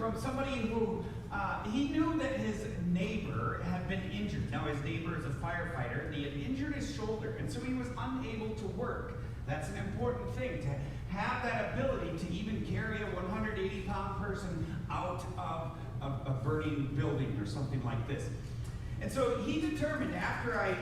from somebody who he knew that his neighbor had been injured. Now his neighbor is a firefighter, and he had injured his shoulder, and so he was unable to work. That's an important thing, to have that ability to even carry a 180-pound person out of a burning building or something like this. And so he determined, after I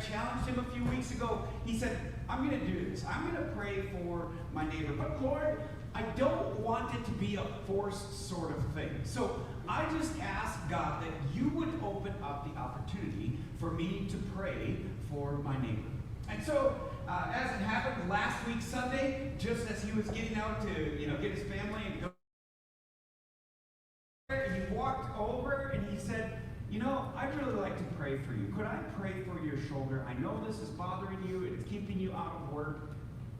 challenged him a few weeks ago, he said, I'm going to do this. I'm going to pray for my neighbor. But Lord, I don't want it to be a forced sort of thing. So I just ask God that you would open up the opportunity for me to pray for my neighbor. And so, as it happened last week Sunday, just as he was getting out to get his family and go, he walked over and he said, I'd really like to pray for you. Could I pray for your shoulder? I know this is bothering you and it's keeping you out of work.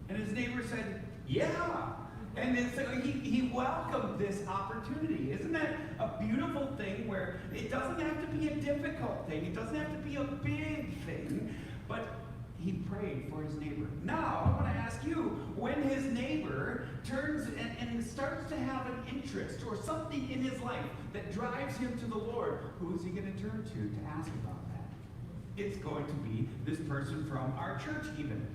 And his neighbor said, yeah. And so he welcomed this opportunity. Isn't that a beautiful thing where it doesn't have to be a difficult thing. It doesn't have to be a big thing. But he prayed for his neighbor. Now, I want to ask you, when his neighbor turns and starts to have an interest or something in his life that drives him to the Lord, who is he going to turn to ask about that? It's going to be this person from our church even.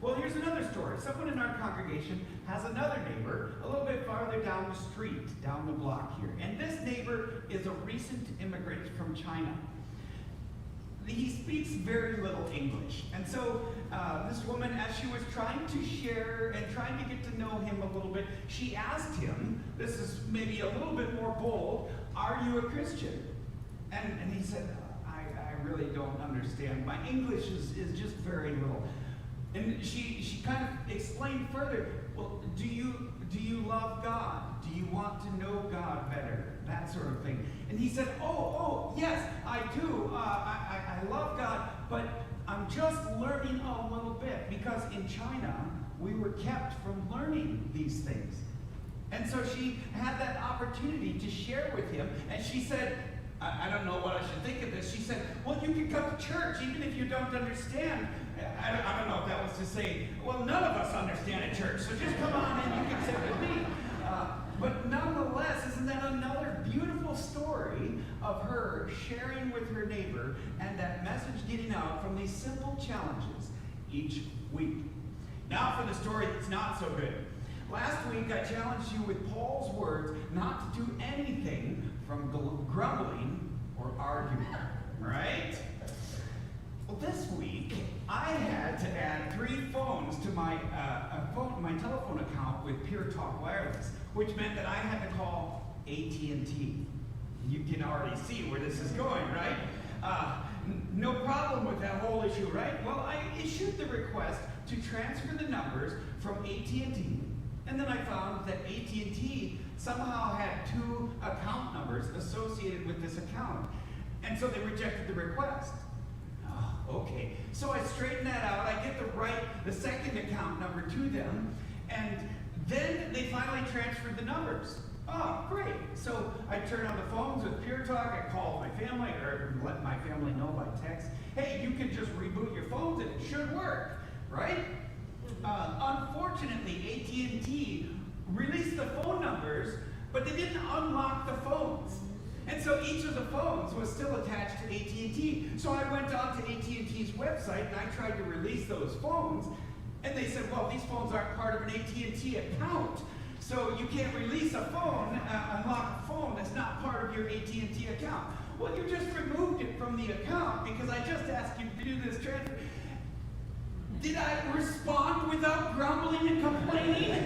Well, here's another story. Someone in our congregation has another neighbor a little bit farther down the street, down the block here. And this neighbor is a recent immigrant from China. He speaks very little English. And so this woman, as she was trying to share and trying to get to know him a little bit, she asked him, this is maybe a little bit more bold, are you a Christian? And he said, I really don't understand. My English is just very little. And she kind of explained further, well, do you love God? Do you want to know God better? That sort of thing. And he said, oh, yes, I do. I love God, but I'm just learning a little bit, because in China, we were kept from learning these things. And so she had that opportunity to share with him, and she said, I don't know what I should think of this. She said, well, you can come to church even if you don't understand. I don't know if that was to say, well, none of us understand at church, so just come on in, you can sit with me. But nonetheless, isn't that another beautiful story of her sharing with her neighbor and that message getting out from these simple challenges each week? Now for the story that's not so good. Last week I challenged you with Paul's words not to do anything from grumbling or arguing, right? Well, this week I had to add 3 phones to my telephone account with Pure Talk Wireless, which meant that I had to call AT&T. You can already see where this is going, right? No problem with that whole issue, right? Well, I issued the request to transfer the numbers from AT&T, and then I found that AT&T somehow had 2 account numbers associated with this account, and so they rejected the request. Okay, so I straighten that out. I get the second account number to them, and then they finally transferred the numbers. Oh, great. So I turn on the phones with Pure Talk. I call my family, or let my family know by text, hey, you can just reboot your phones and it should work, right? Unfortunately, AT&T released the phone numbers, but they didn't unlock the phones. And so each of the phones was still attached to AT&T. So I went on to AT&T's website and I tried to release those phones. And they said, well, these phones aren't part of an AT&T account. So you can't release a phone, unlock a phone that's not part of your AT&T account. Well, you just removed it from the account because I just asked you to do this transfer. Did I respond without grumbling and complaining?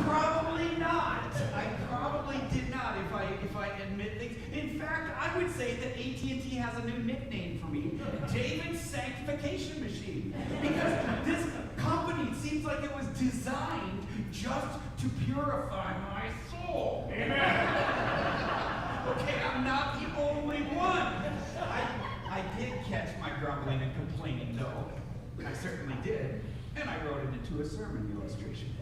Probably not. I probably did not if I admit things. In fact, I would say that AT&T has a new nickname for me, David's Sanctification Machine. Because this company seems like it was designed just to purify my soul. Amen. Okay, I'm not the only one. I did catch my grumbling and complaining, though. I certainly did, and I wrote it into a sermon illustration.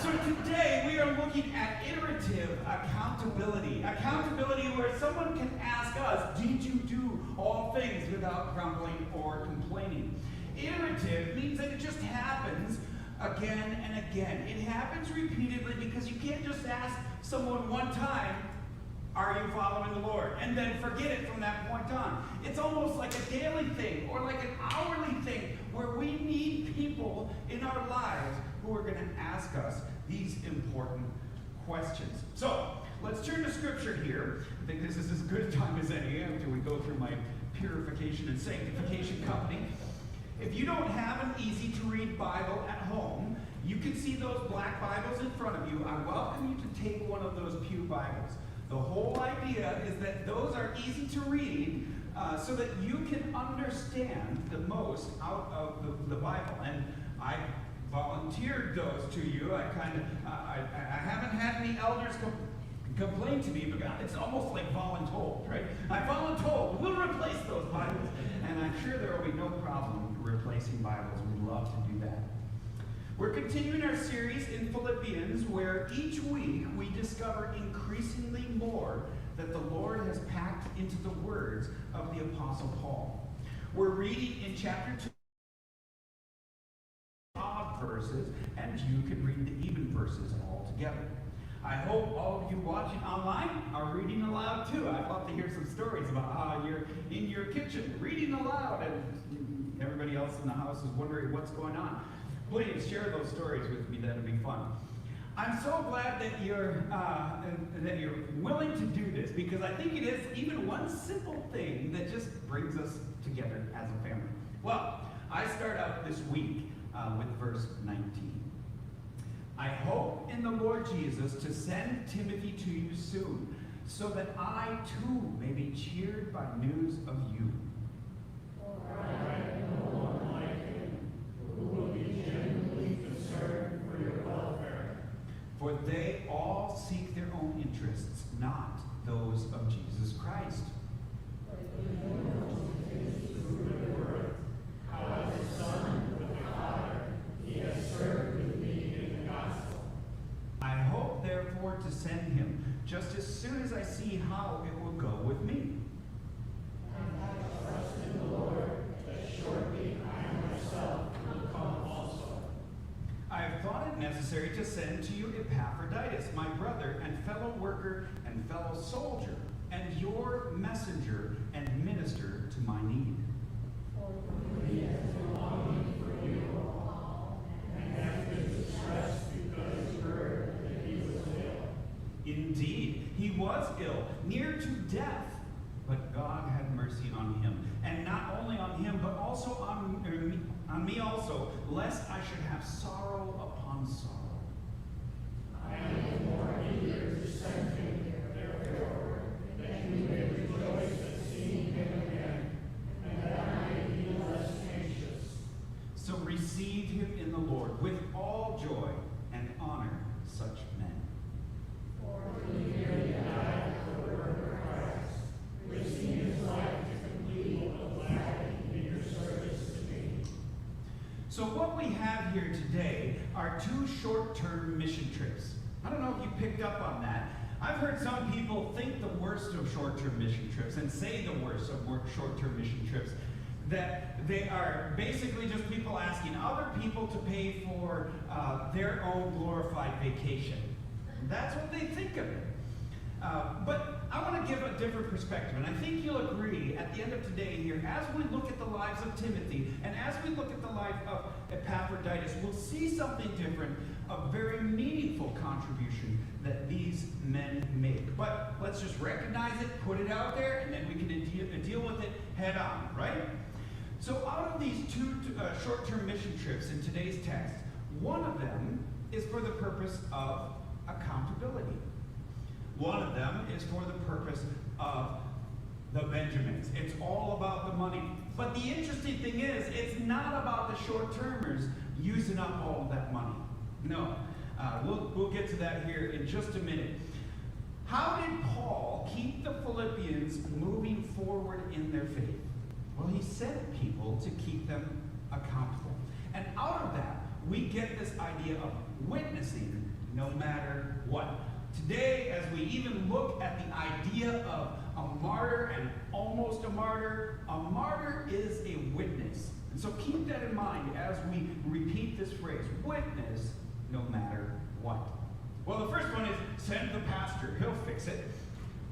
So today we are looking at iterative accountability. Accountability where someone can ask us, did you do all things without grumbling or complaining? Iterative means that it just happens again and again. It happens repeatedly because you can't just ask someone one time, are you following the Lord? And then forget it from that point on. It's almost like a daily thing or like an hourly thing where we need people in our lives who are going to ask us these important questions. So, let's turn to Scripture here. I think this is as good a time as any after we go through my purification and sanctification company. If you don't have an easy-to-read Bible at home, you can see those black Bibles in front of you. I welcome you to take one of those pew Bibles. The whole idea is that those are easy to read so that you can understand the most out of the Bible. And I volunteered those to you. I haven't had any elders complain to me, but it's almost like voluntold, right? I voluntold, we'll replace those Bibles. And I'm sure there will be no problem replacing Bibles. We'd love to do that. We're continuing our series in Philippians, where each week we discover increasingly more that the Lord has packed into the words of the Apostle Paul. We're reading in chapter 2 odd verses, and you can read the even verses all together. I hope all of you watching online are reading aloud too. I'd love to hear some stories about how you're in your kitchen reading aloud and everybody else in the house is wondering what's going on. Please share those stories with me. That'd be fun. I'm so glad that you're willing to do this, because I think it is even one simple thing that just brings us together as a family. Well, I start out this week with verse 19. I hope in the Lord Jesus to send Timothy to you soon, so that I too may be cheered by news of you. For I have no one like him, who will be genuinely concerned for your welfare. For they all seek their own interests, not those of Jesus Christ. But you know through the word, how as a son with the Father, he has served with me in the gospel. I hope therefore to send him, just as soon as I see how it will go with me. And I trust in the Lord that shortly I myself will come also. I have thought it necessary to send to you Epaphroditus, my brother and fellow worker and fellow soldier, and your messenger and minister to my need. For he has been longing for you all, and has been distressed because he heard that he was ill. Indeed, he was ill, near to death, but God had mercy on him, and not only on him, but also on me also, lest I should have sorrow upon sorrow. I am the more eager to send him, therefore, that you may rejoice at seeing him again, and that I may be less anxious. So receive him in the Lord with all joy, and honor such men. For he nearly died for the word of Christ, risking his life to complete what lacked in your service to me. So what we have here today are 2 short-term mission trips. I don't know if you picked up on that. I've heard some people think the worst of short-term mission trips and say the worst of short-term mission trips, that they are basically just people asking other people to pay for their own glorified vacation. That's what they think of it. But I want to give a different perspective, and I think you'll agree at the end of today here, as we look at the lives of Timothy, and as we look at the life of Epaphroditus, we'll see something different, a very meaningful contribution that these men make. But let's just recognize it, put it out there, and then we can deal with it head on, right? So out of these 2 short-term mission trips in today's text, one of them is for the purpose of accountability. One of them is for the purpose of the Benjamins. It's all about the money. But the interesting thing is, it's not about the short-termers using up all of that money. No. We'll get to that here in just a minute. How did Paul keep the Philippians moving forward in their faith? Well, he sent people to keep them accountable. And out of that, we get this idea of witnessing no matter what. Today, as we even look at the idea of a martyr and almost a martyr is a witness. And so keep that in mind as we repeat this phrase, witness no matter what. Well, the first one is send the pastor. He'll fix it.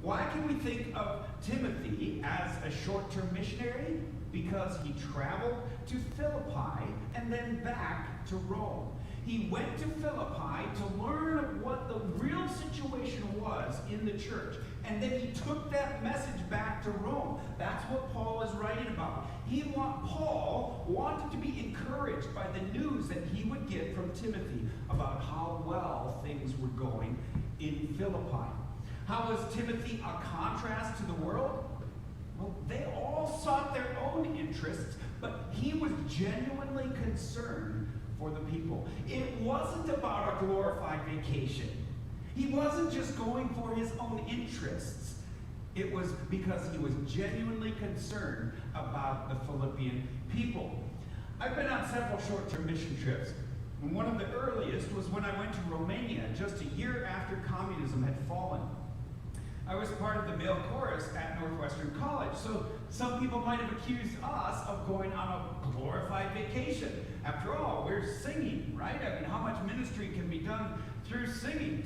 Why can we think of Timothy as a short-term missionary? Because he traveled to Philippi and then back to Rome. He went to Philippi to learn what the real situation was in the church. And then he took that message back to Rome. That's what Paul is writing about. Paul wanted to be encouraged by the news that he would get from Timothy about how well things were going in Philippi. How was Timothy a contrast to the world? Well, they all sought their own interests, but he was genuinely concerned for the people. It wasn't about a glorified vacation. He wasn't just going for his own interests. It was because he was genuinely concerned about the Philippian people. I've been on several short-term mission trips. And one of the earliest was when I went to Romania just a year after communism had fallen. I was part of the male chorus at Northwestern College, so some people might have accused us of going on a glorified vacation. After all, we're singing, right? I mean, how much ministry can be done through singing?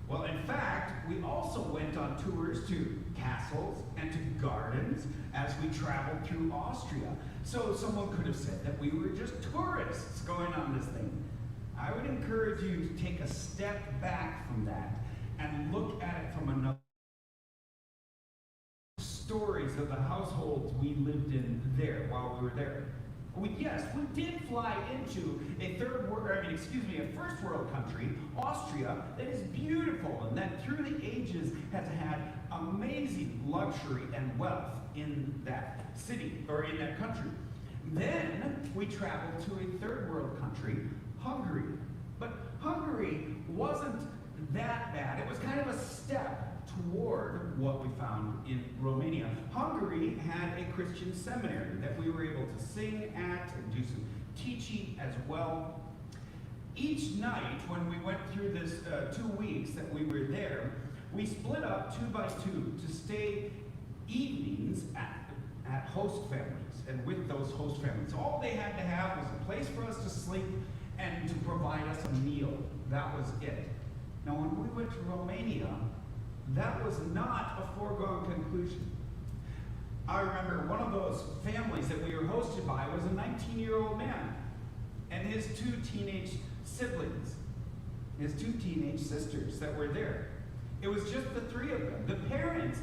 Well, in fact, we also went on tours to castles and to gardens as we traveled through Austria. So someone could have said that we were just tourists going on this thing. I would encourage you to take a step back from that and look at it from another. Stories of the households we lived in there while we were there. We did fly into a first world country, Austria, that is beautiful and that through the ages has had amazing luxury and wealth in that city or in that country. Then we traveled to a third world country, Hungary. But Hungary wasn't that bad. It was kind of a step toward what we found in Romania. Hungary had a Christian seminary that we were able to sing at and do some teaching as well. Each night when we went through this 2 weeks that we were there, we split up 2 by 2 to stay evenings at host families and with those host families. All they had to have was a place for us to sleep and to provide us a meal. That was it. Now when we went to Romania, that was not a foregone conclusion. I remember one of those families that we were hosted by was a 19-year-old man and his 2 teenage siblings, his 2 teenage sisters that were there. It was just the 3 of them. The parents,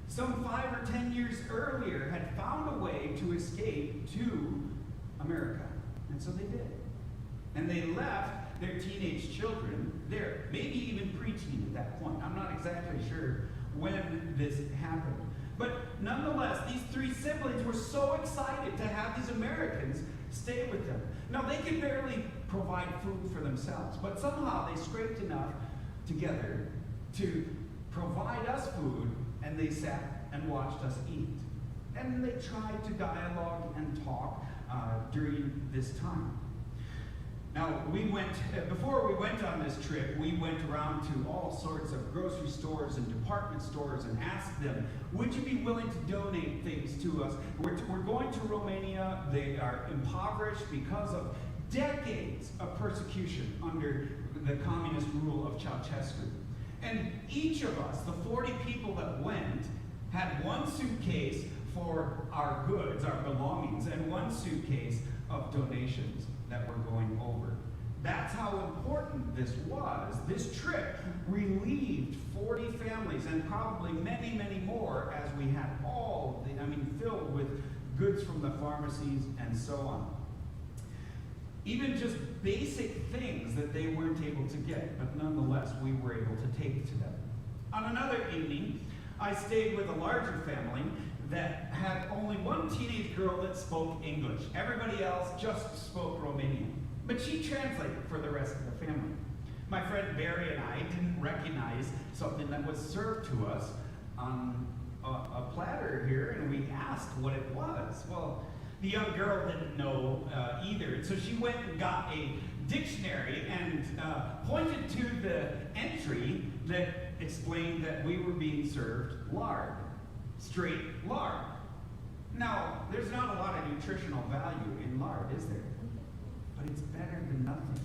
some 5 or 10 years earlier, had found a way to escape to America. And so they did. And they left their teenage children there, maybe even preteen at that point. I'm not exactly sure when this happened. But nonetheless, these 3 siblings were so excited to have these Americans stay with them. Now, they could barely provide food for themselves, but somehow they scraped enough together to provide us food, and they sat and watched us eat. And they tried to dialogue and talk during this time. Now, before we went on this trip, we went around to all sorts of grocery stores and department stores and asked them, would you be willing to donate things to us? We're going to Romania. They are impoverished because of decades of persecution under the communist rule of Ceausescu. And each of us, the 40 people that went, had 1 suitcase for our goods, our belongings, and 1 suitcase of donations that were going over. That's how important this was. This trip relieved 40 families and probably many, many more as we had filled with goods from the pharmacies and so on. Even just basic things that they weren't able to get, but nonetheless we were able to take to them. On another evening, I stayed with a larger family that had only 1 teenage girl that spoke English. Everybody else just spoke Romanian. But she translated for the rest of the family. My friend Barry and I didn't recognize something that was served to us on a platter here, and we asked what it was. Well, the young girl didn't know either, and so she went and got a dictionary and pointed to the entry that explained that we were being served lard. Straight lard. Now, there's not a lot of nutritional value in lard, is there? But it's better than nothing.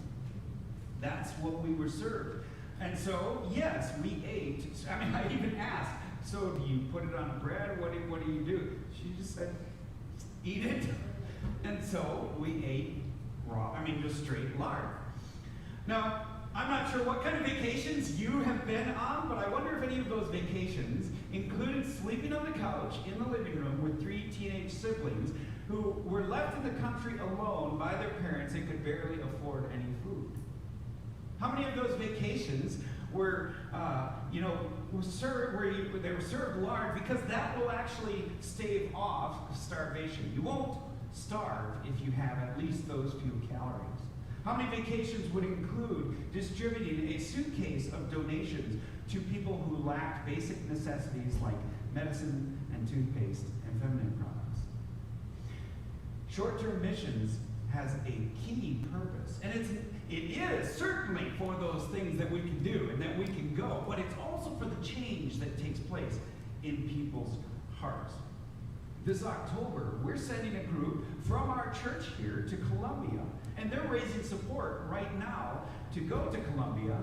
That's what we were served. And so, yes, we ate. I mean, I even asked, so do you put it on bread? What do you do? She just said, eat it. And so we ate just straight lard. Now, I'm not sure what kind of vacations you have been on, but I wonder if any of those vacations included sleeping on the couch in the living room with 3 teenage siblings who were left in the country alone by their parents and could barely afford any food. How many of those vacations were, served where they were served lard, because that will actually stave off starvation. You won't starve if you have at least those few calories. How many vacations would include distributing a suitcase of donations to people who lacked basic necessities like medicine and toothpaste and feminine products? Short-term missions has a key purpose, and it is certainly for those things that we can do and that we can go, but it's also for the change that takes place in people's hearts. This October, we're sending a group from our church here to Colombia, and they're raising support right now to go to Colombia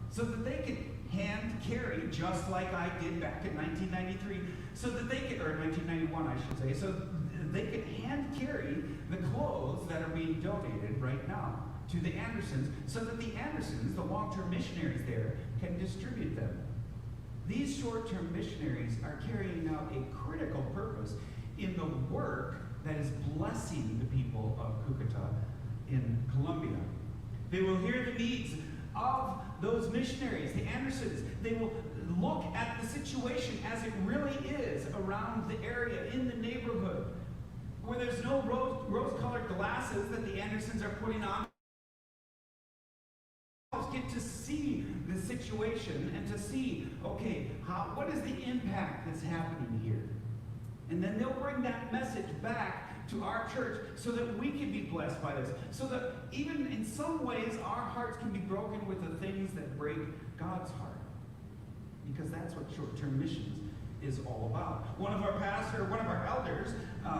so that they can hand carry, just like I did back in 1993, so that they could, or 1991 I should say, so they could hand carry the clothes that are being donated right now to the Andersons, so that the Andersons, the long-term missionaries there, can distribute them. These short-term missionaries are carrying out a critical purpose in the work that is blessing the people of Cúcuta in Colombia. They will hear the needs of those missionaries, the Andersons. They will look at the situation as it really is around the area, in the neighborhood, where there's no rose-colored glasses that the Andersons are putting on. Get to see the situation and to see, okay, what is the impact that's happening here? And then they'll bring that message back to our church so that we can be blessed by this. So that even in some ways our hearts can be broken with the things that break God's heart. Because that's what short-term missions is all about. One of our elders,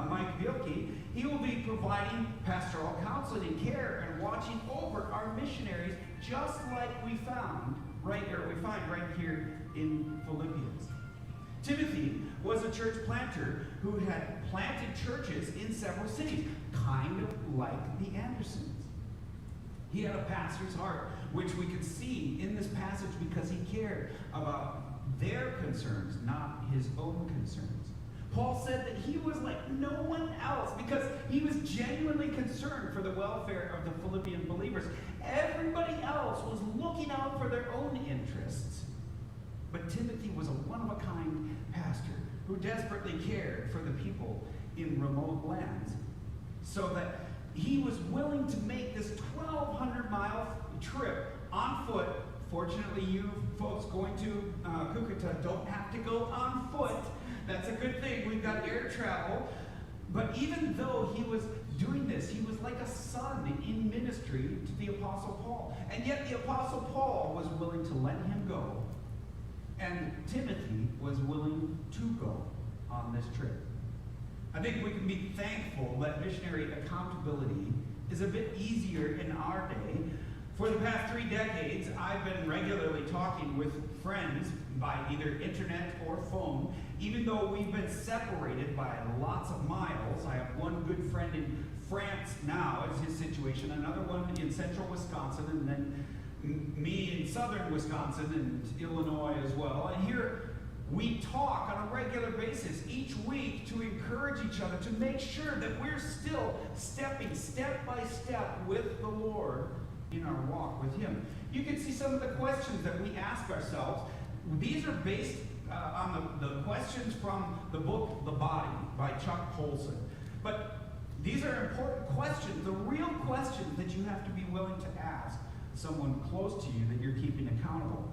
Mike Bielke, he will be providing pastoral counseling and care and watching over our missionaries, just like we find right here in Philippians. Timothy was a church planter who had planted churches in several cities, kind of like the Andersons. He had a pastor's heart, which we could see in this passage because he cared about their concerns, not his own concerns. Paul said that he was like no one else because he was genuinely concerned for the welfare of the Philippian believers. Everybody else was looking out for their own interests. But Timothy was a one-of-a-kind pastor who desperately cared for the people in remote lands, so that he was willing to make this 1,200-mile trip on foot. Fortunately, you folks going to Cúcuta don't have to go on foot. That's a good thing. We've got air travel. But even though he was doing this, he was like a son in ministry to the Apostle Paul. And yet the Apostle Paul was willing to let him go. And Timothy was willing to go on this trip. I think we can be thankful that missionary accountability is a bit easier in our day. For the past 3 decades, I've been regularly talking with friends by either internet or phone, even though we've been separated by lots of miles. I have one good friend in France now, is his situation, another one in central Wisconsin, and then me in southern Wisconsin and Illinois as well. And here we talk on a regular basis each week to encourage each other, to make sure that we're still stepping step by step with the Lord in our walk with Him. You can see some of the questions that we ask ourselves. These are based on the questions from the book The Body by Chuck Colson. But these are important questions, the real questions that you have to be willing to ask someone close to you that you're keeping accountable.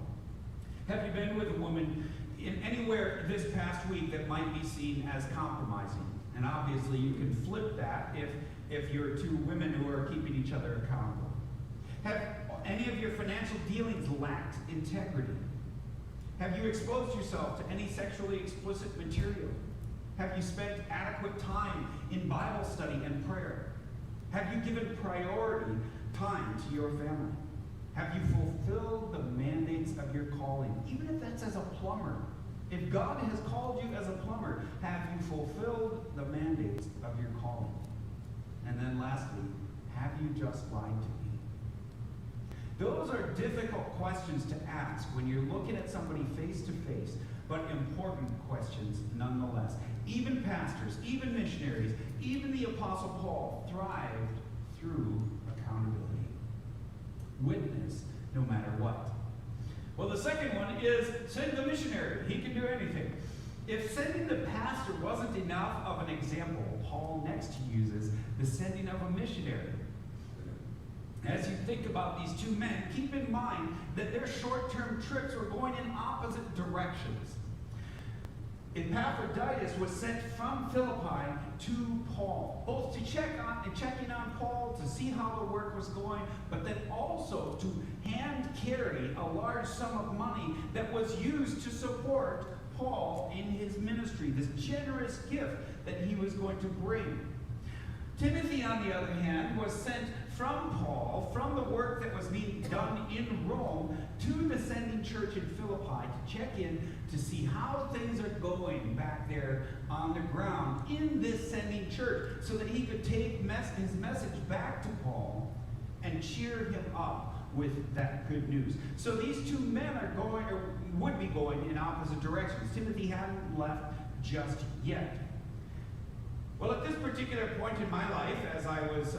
Have you been with a woman in anywhere this past week that might be seen as compromising? And obviously you can flip that if you're two women who are keeping each other accountable. Have any of your financial dealings lacked integrity? Have you exposed yourself to any sexually explicit material? Have you spent adequate time in Bible study and prayer? Have you given priority time to your family? Have you fulfilled the mandates of your calling? Even if that's as a plumber. If God has called you as a plumber, have you fulfilled the mandates of your calling? And then lastly, have you just lied to me? Those are difficult questions to ask when you're looking at somebody face to face, but important questions nonetheless. Even pastors, even missionaries, even the Apostle Paul thrived through accountability. Witness no matter what. Well, the second one is send the missionary. He can do anything. If sending the pastor wasn't enough of an example, Paul next uses the sending of a missionary. As you think about these two men, keep in mind that their short-term trips were going in opposite directions. Epaphroditus was sent from Philippi to Paul, both to check in on Paul, to see how the work was going, but then also to hand carry a large sum of money that was used to support Paul in his ministry, this generous gift that he was going to bring. Timothy, on the other hand, was sent from Paul, from the work that was being done in Rome, to the sending church in Philippi to check in to see how things are going back there on the ground in this sending church, so that he could take his message back to Paul and cheer him up with that good news. So these two men are going, or would be going, in opposite directions. Timothy hadn't left just yet. Well, at this particular point in my life, as I was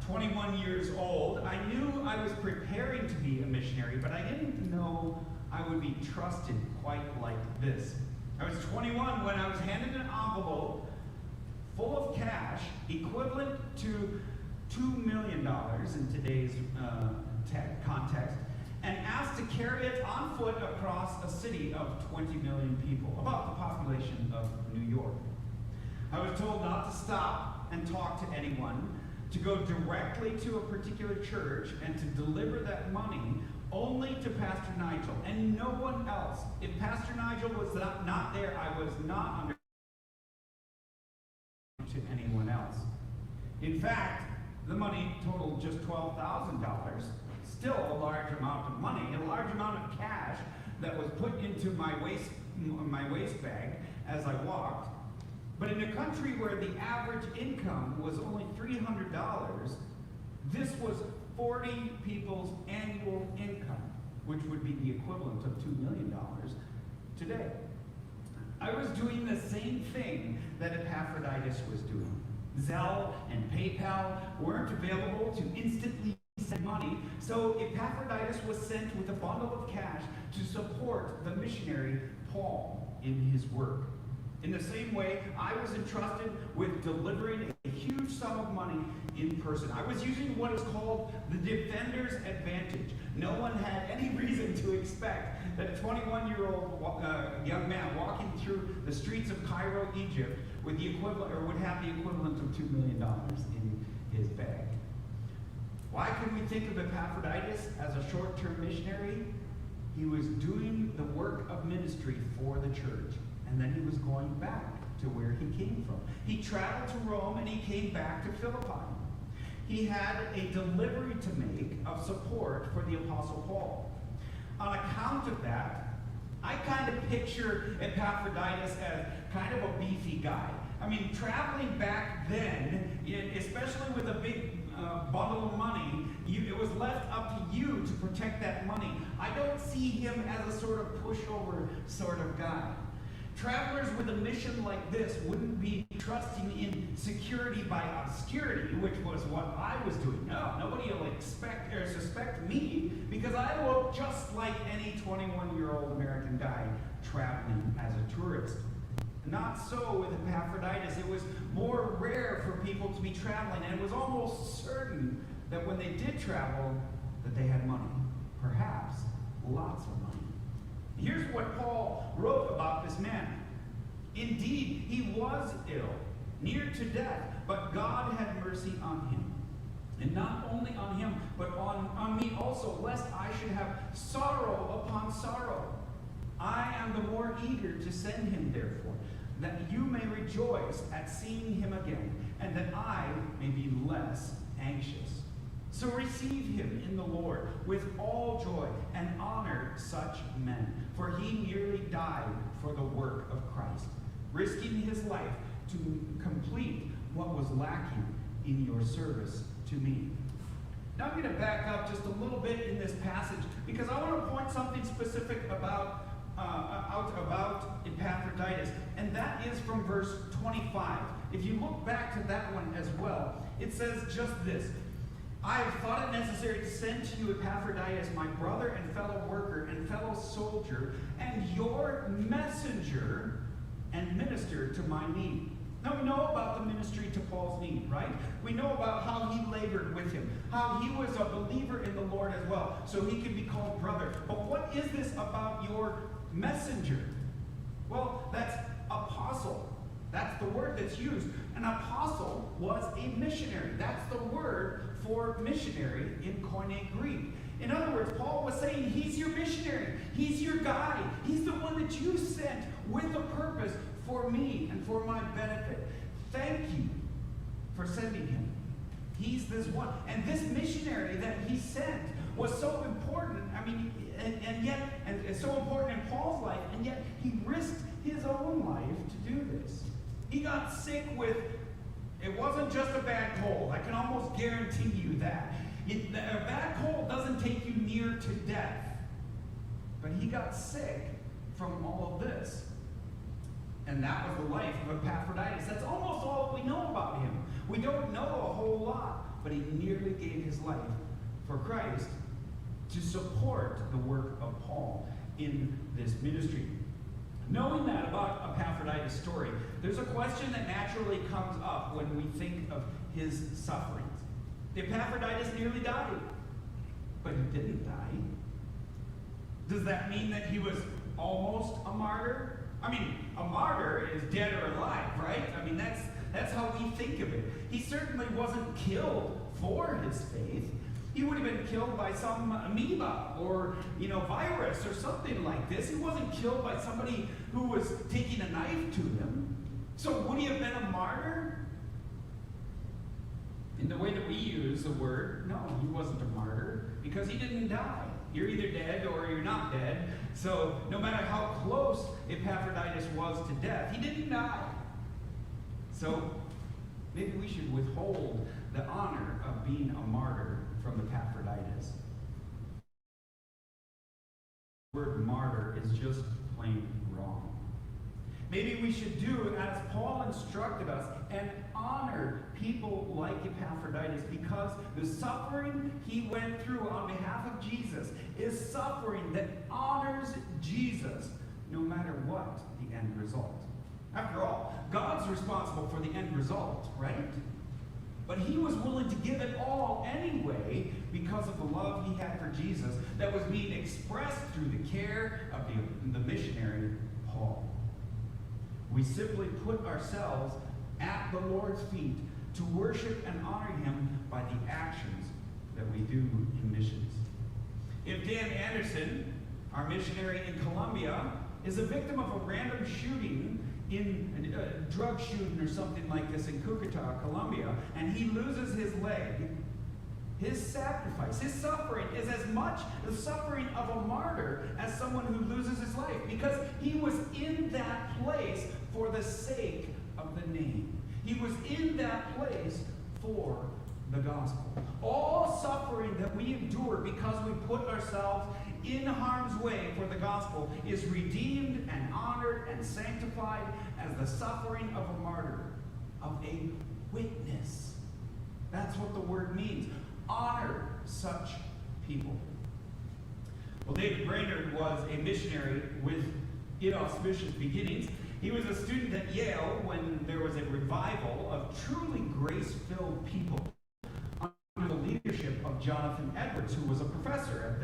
21 years old, I knew I was preparing to be a missionary, but I didn't know I would be trusted quite like this. I was 21 when I was handed an envelope full of cash equivalent to $2 million in today's context, and asked to carry it on foot across a city of 20 million people, about the population of New York. I was told not to stop and talk to anyone, to go directly to a particular church, and to deliver that money only to Pastor Nigel and no one else. If Pastor Nigel was not there, I was not under to anyone else. In fact, the money totaled just $12,000, still a large amount of money, a large amount of cash that was put into my waist bag as I walked. But in a country where the average income was only $300, this was 40 people's annual income, which would be the equivalent of $2 million today. I was doing the same thing that Epaphroditus was doing. Zelle and PayPal weren't available to instantly send money, so Epaphroditus was sent with a bundle of cash to support the missionary Paul in his work. In the same way, I was entrusted with delivering a huge sum of money in person. I was using what is called the defender's advantage. No one had any reason to expect that a 21-year-old young man walking through the streets of Cairo, Egypt, with the equivalent, or would have the equivalent of $2 million in his bag. Why can we think of Epaphroditus as a short-term missionary? He was doing the work of ministry for the church. And then he was going back to where he came from. He traveled to Rome and he came back to Philippi. He had a delivery to make of support for the Apostle Paul. On account of that, I kind of picture Epaphroditus as kind of a beefy guy. I mean, traveling back then, especially with a big bundle of money, it was left up to you to protect that money. I don't see him as a sort of pushover sort of guy. Travelers with a mission like this wouldn't be trusting in security by obscurity, which was what I was doing. No, nobody will expect or suspect me because I look just like any 21-year-old American guy traveling as a tourist. Not so with Epaphroditus. It was more rare for people to be traveling, and it was almost certain that when they did travel, that they had money. Perhaps lots of money. Here's what Paul wrote about this man. Indeed, he was ill, near to death, but God had mercy on him. And not only on him, but on me also, lest I should have sorrow upon sorrow. I am the more eager to send him, therefore, that you may rejoice at seeing him again, and that I may be less anxious. So receive him in the Lord with all joy and honor such men, for he nearly died for the work of Christ, risking his life to complete what was lacking in your service to me. Now I'm going to back up just a little bit in this passage because I want to point something specific about Epaphroditus, and that is from verse 25. If you look back to that one as well, it says just this: I have thought it necessary to send to you Epaphroditus, my brother and fellow worker and fellow soldier, and your messenger and minister to my need. Now we know about the ministry to Paul's need, right? We know about how he labored with him, how he was a believer in the Lord as well, so he could be called brother. But what is this about your messenger? Well, that's apostle. That's the word that's used. An apostle was a missionary. That's the word for missionary in Koine Greek. In other words, Paul was saying he's your missionary. He's your guide. He's the one that you sent with a purpose for me and for my benefit. Thank you for sending him. He's this one. And this missionary that he sent was so important. I mean, and so important in Paul's life, and yet he risked his own life to do this. He got sick with, it wasn't just a bad cold. I can almost guarantee you that. A bad cold doesn't take you near to death. But he got sick from all of this. And that was the life of Epaphroditus. That's almost all we know about him. We don't know a whole lot, but he nearly gave his life for Christ to support the work of Paul in this ministry. Knowing that about Epaphroditus' story, there's a question that naturally comes up when we think of his sufferings. Epaphroditus nearly died, but he didn't die. Does that mean that he was almost a martyr? I mean, a martyr is dead or alive, right? I mean, that's how we think of it. He certainly wasn't killed for his faith. He would have been killed by some amoeba or, virus or something like this. He wasn't killed by somebody who was taking a knife to him. So would he have been a martyr? In the way that we use the word, no, he wasn't a martyr because he didn't die. You're either dead or you're not dead. So no matter how close Epaphroditus was to death, he didn't die. So maybe we should withhold the honor of being a martyr from Epaphroditus. The word martyr is just plain wrong. Maybe we should do as Paul instructed us and honor people like Epaphroditus, because the suffering he went through on behalf of Jesus is suffering that honors Jesus no matter what the end result. After all, God's responsible for the end result, right? But he was willing to give it all anyway because of the love he had for Jesus that was being expressed through the care of the missionary Paul. We simply put ourselves at the Lord's feet to worship and honor him by the actions that we do in missions. If Dan Anderson, our missionary in Colombia, is a victim of a random shooting in a drug shooting or something like this in Cucuta, Colombia, and he loses his leg, his sacrifice, his suffering is as much the suffering of a martyr as someone who loses his life, because he was in that place for the sake of the name. He was in that place for the gospel. All suffering that we endure because we put ourselves in harm's way for the gospel is redeemed and honored and sanctified as the suffering of a martyr, of a witness. That's what the word means. Honor such people. Well, David Brainerd was a missionary with inauspicious beginnings. He was a student at Yale when there was a revival of truly grace-filled people under the leadership of Jonathan Edwards, who was a professor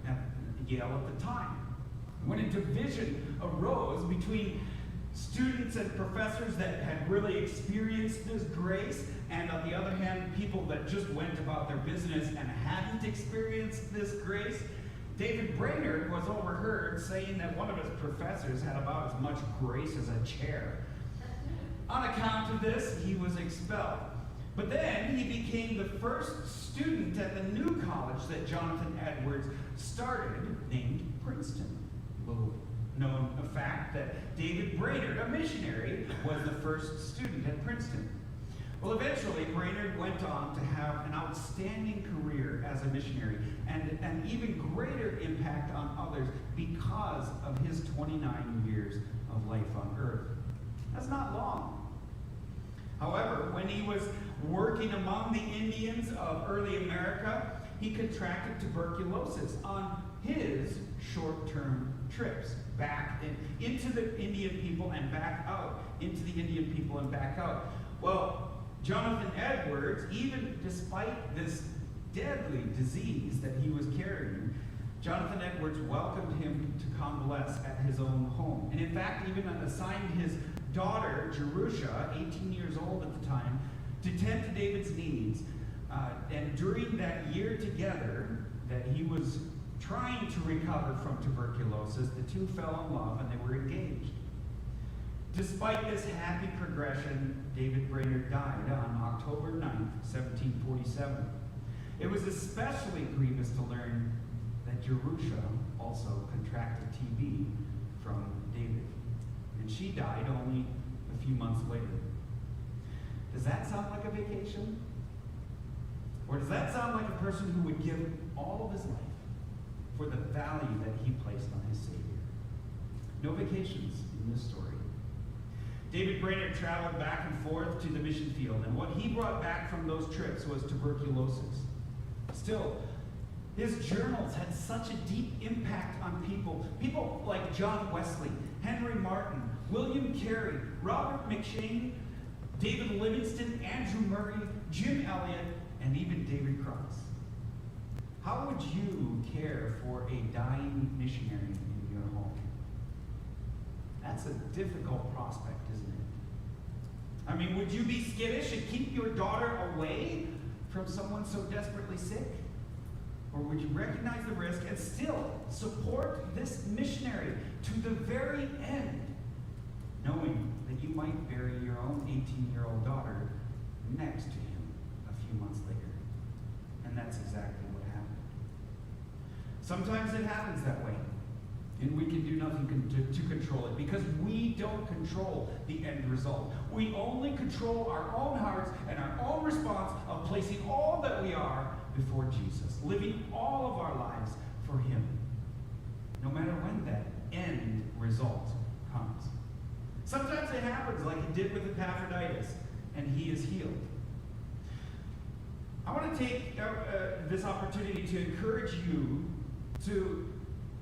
at Yale at the time. When a division arose between students and professors that had really experienced this grace, and on the other hand, people that just went about their business and hadn't experienced this grace, David Brainerd was overheard saying that one of his professors had about as much grace as a chair. On account of this, he was expelled. But then he became the first student at the new college that Jonathan Edwards started, named Princeton. Little known fact that David Brainerd, a missionary, was the first student at Princeton. Well, eventually, Brainerd went on to have an outstanding career as a missionary and an even greater impact on others because of his 29 years of life on earth. That's not long. However, when he was working among the Indians of early America, he contracted tuberculosis on his short-term trips back into the Indian people and back out, into the Indian people and back out. Well, Jonathan Edwards, even despite this deadly disease that he was carrying, Jonathan Edwards welcomed him to convalesce at his own home. And in fact, even assigned his daughter, Jerusha, 18 years old at the time, to tend to David's needs. And during that year together that he was trying to recover from tuberculosis, the two fell in love and they were engaged. Despite this happy progression, David Brainerd died on October 9th, 1747. It was especially grievous to learn that Jerusha also contracted TB from David. And she died only a few months later. Does that sound like a vacation? Or does that sound like a person who would give all of his life for the value that he placed on his Savior? No vacations in this story. David Brainerd traveled back and forth to the mission field, and what he brought back from those trips was tuberculosis. Still, his journals had such a deep impact on people. People like John Wesley, Henry Martin, William Carey, Robert McCheyne, David Livingston, Andrew Murray, Jim Elliot, and even David Cross. How would you care for a dying missionary in your home? That's a difficult prospect, isn't it? I mean, would you be skittish and keep your daughter away from someone so desperately sick? Or would you recognize the risk and still support this missionary to the very end, knowing that you might bury your own 18-year-old daughter next to him a few months later? And that's exactly what happened. Sometimes it happens that way, and we can do nothing to control it because we don't control the end result. We only control our own hearts and our own response of placing all that we are before Jesus, living all of our lives for Him, no matter when that end result comes. Sometimes it happens like it did with Epaphroditus, and he is healed. I want to take this opportunity to encourage you to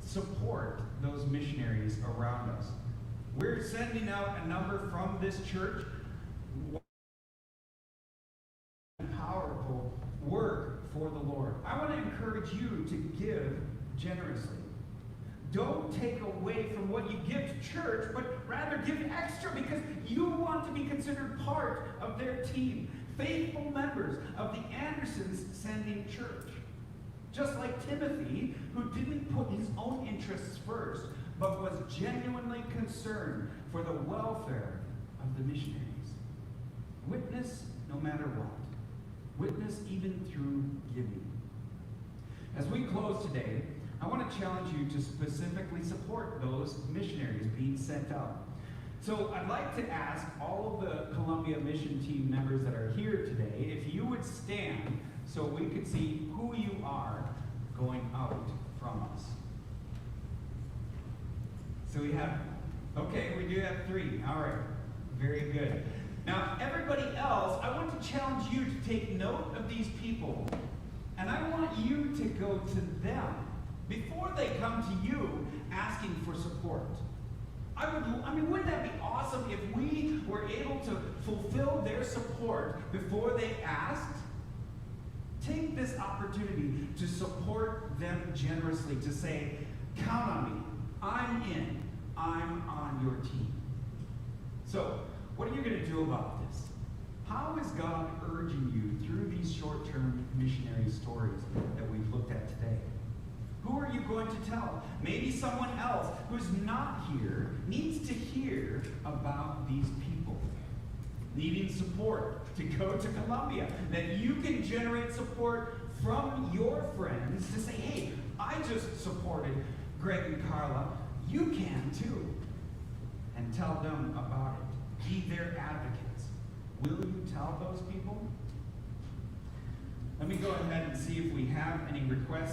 support those missionaries around us. We're sending out a number from this church. Powerful work for the Lord. I want to encourage you to give generously. Don't take away from what you give to church, but rather give extra because you want to be considered part of their team, faithful members of the Andersons sending church. Just like Timothy, who didn't put his own interests first, but was genuinely concerned for the welfare of the missionaries. Witness no matter what. Witness even through giving. As we close today, I want to challenge you to specifically support those missionaries being sent out. So I'd like to ask all of the Columbia Mission Team members that are here today if you would stand so we could see who you are going out from us. So we have, okay, we do have 3. All right, very good. Now, everybody else, I want to challenge you to take note of these people, and I want you to go to them before they come to you asking for support. Wouldn't that be awesome if we were able to fulfill their support before they asked? Take this opportunity to support them generously, to say, count on me, I'm in, I'm on your team. So, what are you going to do about this? How is God urging you through these short-term missionary stories that we've looked at today? Who are you going to tell? Maybe someone else who's not here needs to hear about these people. needing support to go to Colombia, that you can generate support from your friends to say, hey, I just supported Greg and Carla. You can too. And tell them about it. Be their advocates. Will you tell those people? Let me go ahead and see if we have any requests.